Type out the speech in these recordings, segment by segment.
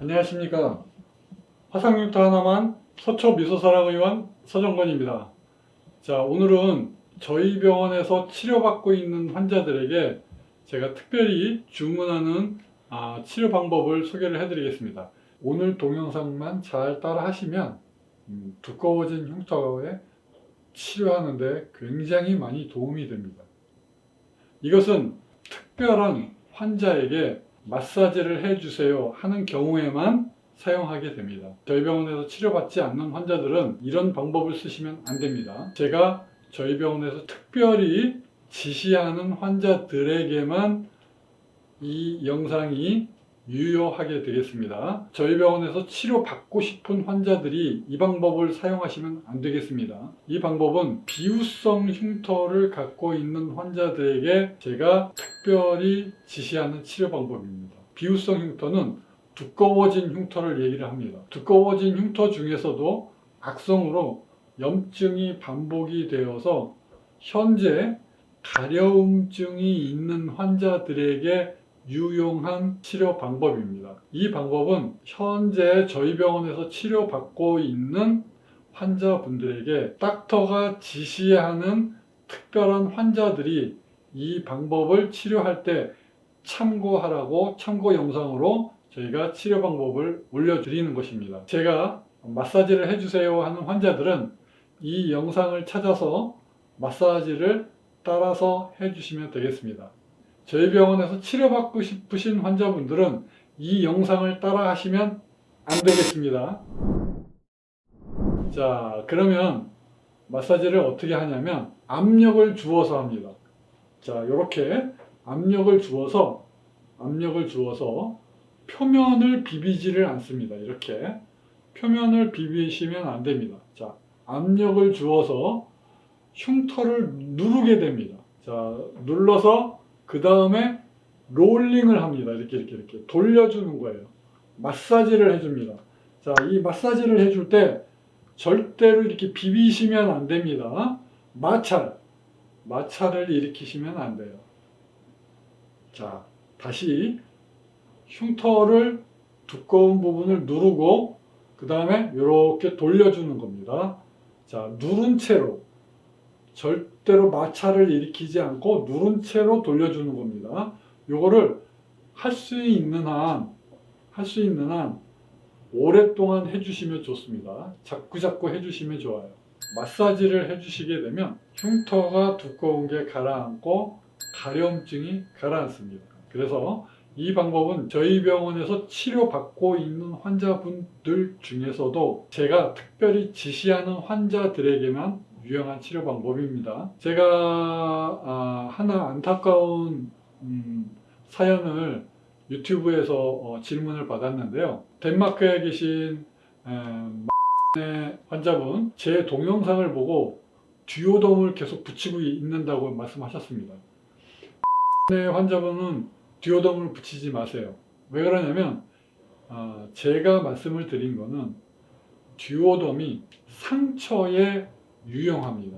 안녕하십니까. 화상흉터 하나만 서초미소사랑의원 서정건입니다. 자, 오늘은 저희 병원에서 치료받고 있는 환자들에게 제가 특별히 주문하는 치료 방법을 소개를 해드리겠습니다. 오늘 동영상만 잘 따라 하시면 두꺼워진 흉터에 치료하는데 굉장히 많이 도움이 됩니다. 이것은 특별한 환자에게 마사지를 해주세요 하는 경우에만 사용하게 됩니다. 저희 병원에서 치료받지 않는 환자들은 이런 방법을 쓰시면 안 됩니다. 제가 저희 병원에서 특별히 지시하는 환자들에게만 이 영상이 유효하게 되겠습니다. 저희 병원에서 치료받고 싶은 환자들이 이 방법을 사용하시면 안 되겠습니다. 이 방법은 비우성 흉터를 갖고 있는 환자들에게 제가 특별히 지시하는 치료 방법입니다. 비우성 흉터는 두꺼워진 흉터를 얘기를 합니다. 두꺼워진 흉터 중에서도 악성으로 염증이 반복이 되어서 현재 가려움증이 있는 환자들에게 유용한 치료 방법입니다. 이 방법은 현재 저희 병원에서 치료받고 있는 환자분들에게 닥터가 지시하는 특별한 환자들이 이 방법을 치료할 때 참고하라고 참고 영상으로 저희가 치료 방법을 올려드리는 것입니다. 제가 마사지를 해주세요 하는 환자들은 이 영상을 찾아서 마사지를 따라서 해주시면 되겠습니다. 저희 병원에서 치료받고 싶으신 환자분들은 이 영상을 따라 하시면 안 되겠습니다. 자, 그러면 마사지를 어떻게 하냐면 압력을 주어서 합니다. 자, 이렇게 압력을 주어서 표면을 비비지를 않습니다. 이렇게 표면을 비비시면 안 됩니다. 자, 압력을 주어서 흉터를 누르게 됩니다. 자, 눌러서 그 다음에 롤링을 합니다. 이렇게 돌려주는 거예요. 마사지를 해줍니다. 자, 이 마사지를 해줄 때 절대로 이렇게 비비시면 안 됩니다. 마찰을 일으키시면 안 돼요. 자, 다시 흉터를 두꺼운 부분을 누르고 그 다음에 이렇게 돌려주는 겁니다. 자, 누른 채로 절대로 마찰을 일으키지 않고 누른 채로 돌려주는 겁니다. 요거를 할 수 있는 한 오랫동안 해주시면 좋습니다. 자꾸 해주시면 좋아요. 마사지를 해주시게 되면 흉터가 두꺼운 게 가라앉고 가려움증이 가라앉습니다. 그래서 이 방법은 저희 병원에서 치료받고 있는 환자분들 중에서도 제가 특별히 지시하는 환자들에게만 유용한 치료 방법입니다. 제가 하나 안타까운 사연을 유튜브에서 질문을 받았는데요. 덴마크에 계신 환자분 제 동영상을 보고 듀오덤을 계속 붙이고 있는다고 말씀하셨습니다. 환자분은 듀오덤을 붙이지 마세요. 왜 그러냐면 제가 말씀을 드린 거는 듀오덤이 상처에 유용합니다.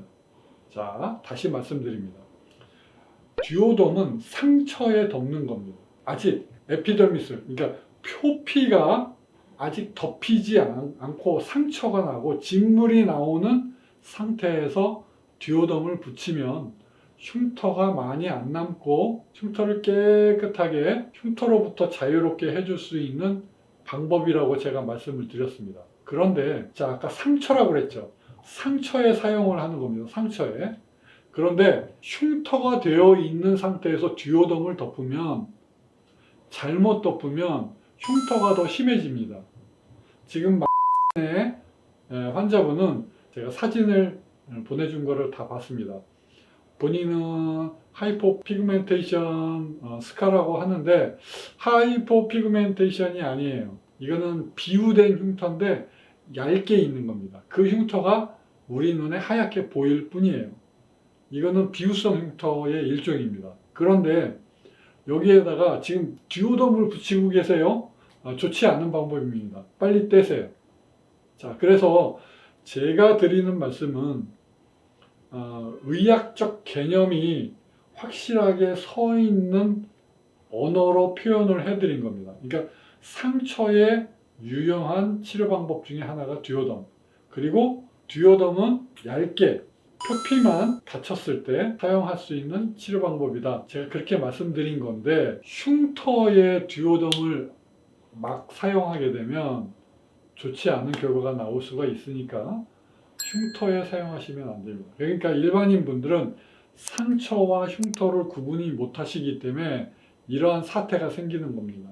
자, 다시 말씀드립니다. 듀오덤은 상처에 덮는 겁니다. 아직 에피더미스, 그러니까 표피가 아직 덮이지 않고 상처가 나고 진물이 나오는 상태에서 듀오덤을 붙이면 흉터가 많이 안 남고 흉터를 깨끗하게 흉터로부터 자유롭게 해줄 수 있는 방법이라고 제가 말씀을 드렸습니다. 그런데 자, 아까 상처라고 그랬죠. 상처에 사용을 하는 겁니다. 상처에. 그런데 흉터가 되어 있는 상태에서 듀오덤을 덮으면 잘못 덮으면 흉터가 더 심해집니다. 지금 환자분은 제가 사진을 보내준 거를 다 봤습니다. 본인은 하이포피그멘테이션 스카라고 하는데 하이포피그멘테이션이 아니에요. 이거는 비우된 흉터인데 얇게 있는 겁니다. 그 흉터가 우리 눈에 하얗게 보일 뿐이에요. 이거는 비우성 흉터의 일종입니다. 그런데 여기에다가 지금 듀오덤을 붙이고 계세요. 좋지 않은 방법입니다. 빨리 떼세요. 자, 그래서 제가 드리는 말씀은 의학적 개념이 확실하게 서 있는 언어로 표현을 해드린 겁니다. 그러니까 상처에 유용한 치료 방법 중에 하나가 듀오덤. 그리고 듀오덤은 얇게 표피만 다쳤을 때 사용할 수 있는 치료 방법이다. 제가 그렇게 말씀드린 건데 흉터에 듀오덤을 막 사용하게 되면 좋지 않은 결과가 나올 수가 있으니까 흉터에 사용하시면 안 됩니다. 그러니까 일반인 분들은 상처와 흉터를 구분이 못 하시기 때문에 이러한 사태가 생기는 겁니다.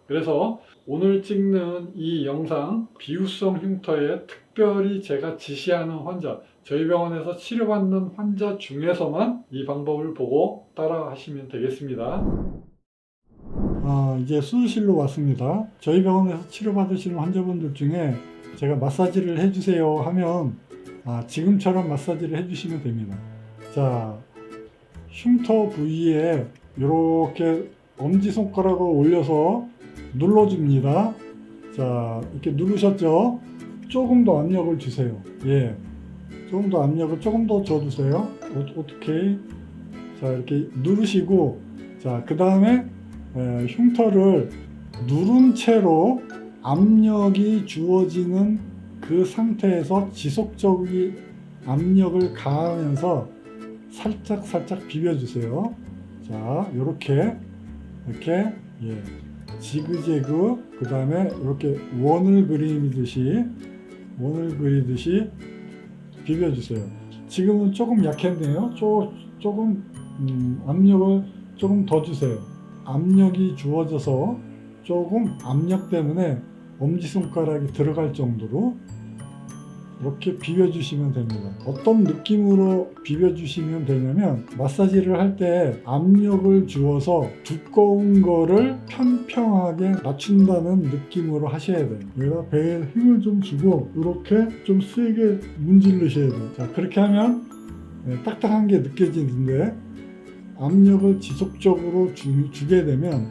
그래서 오늘 찍는 이 영상 비유성 흉터에 특별히 제가 지시하는 환자, 저희 병원에서 치료받는 환자 중에서만 이 방법을 보고 따라 하시면 되겠습니다. 이제 수술실로 왔습니다. 저희 병원에서 치료받으시는 환자분들 중에 제가 마사지를 해주세요 하면 지금처럼 마사지를 해주시면 됩니다. 자, 흉터 부위에 이렇게 엄지손가락을 올려서 눌러줍니다. 자, 이렇게 누르셨죠? 조금 더 압력을 주세요. 예, 조금 더 압력을 조금 더 줘주세요. 오케이. 자, 이렇게 누르시고, 자, 그 다음에 흉터를 누른 채로 압력이 주어지는 그 상태에서 지속적인 압력을 가하면서 살짝 비벼주세요. 자, 이렇게 예, 지그재그, 그 다음에 이렇게 원을 그리듯이 비벼주세요. 지금은 조금 약했네요. 조금 압력을 조금 더 주세요. 압력이 주어져서 조금 압력 때문에 엄지손가락이 들어갈 정도로 이렇게 비벼주시면 됩니다. 어떤 느낌으로 비벼주시면 되냐면 마사지를 할 때 압력을 주어서 두꺼운 거를 평평하게 낮춘다는 느낌으로 하셔야 돼요. 여기다 배에 힘을 좀 주고 이렇게 좀 세게 문지르셔야 돼요. 자, 그렇게 하면 딱딱한 게 느껴지는데 압력을 지속적으로 주게 되면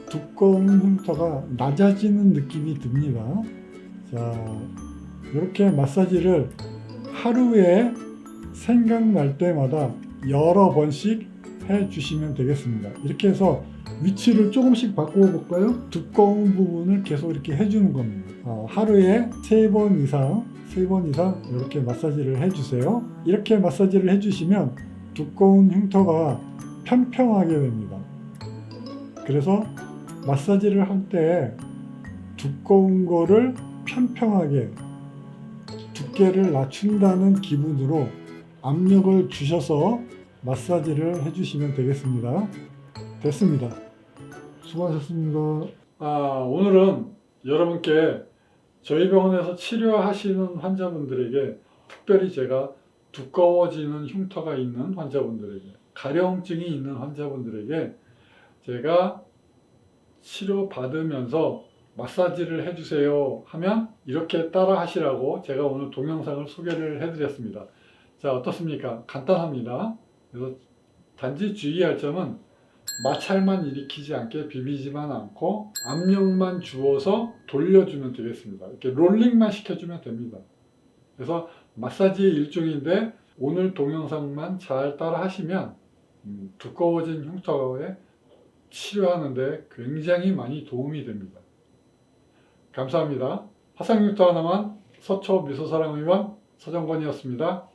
두꺼운 흉터가 낮아지는 느낌이 듭니다. 자, 이렇게 마사지를 하루에 생각날 때마다 여러 번씩 해주시면 되겠습니다. 이렇게 해서 위치를 조금씩 바꾸어 볼까요? 두꺼운 부분을 계속 이렇게 해주는 겁니다. 하루에 3번 이상 이렇게 마사지를 해주세요. 이렇게 마사지를 해주시면 두꺼운 흉터가 평평하게 됩니다. 그래서 마사지를 할 때 두꺼운 거를 평평하게 두께를 낮춘다는 기분으로 압력을 주셔서 마사지를 해주시면 되겠습니다. 됐습니다. 수고하셨습니다. 오늘은 여러분께 저희 병원에서 치료하시는 환자분들에게 특별히 제가 두꺼워지는 흉터가 있는 환자분들에게, 가려움증이 있는 환자분들에게 제가 치료받으면서 마사지를 해주세요 하면 이렇게 따라 하시라고 제가 오늘 동영상을 소개를 해드렸습니다. 자, 어떻습니까? 간단합니다. 그래서 단지 주의할 점은 마찰만 일으키지 않게 비비지만 않고 압력만 주어서 돌려주면 되겠습니다. 이렇게 롤링만 시켜주면 됩니다. 그래서 마사지의 일종인데 오늘 동영상만 잘 따라 하시면 두꺼워진 흉터에 치료하는데 굉장히 많이 도움이 됩니다. 감사합니다. 화상흉터 하나만 서초 미소사랑의원 서정권이었습니다.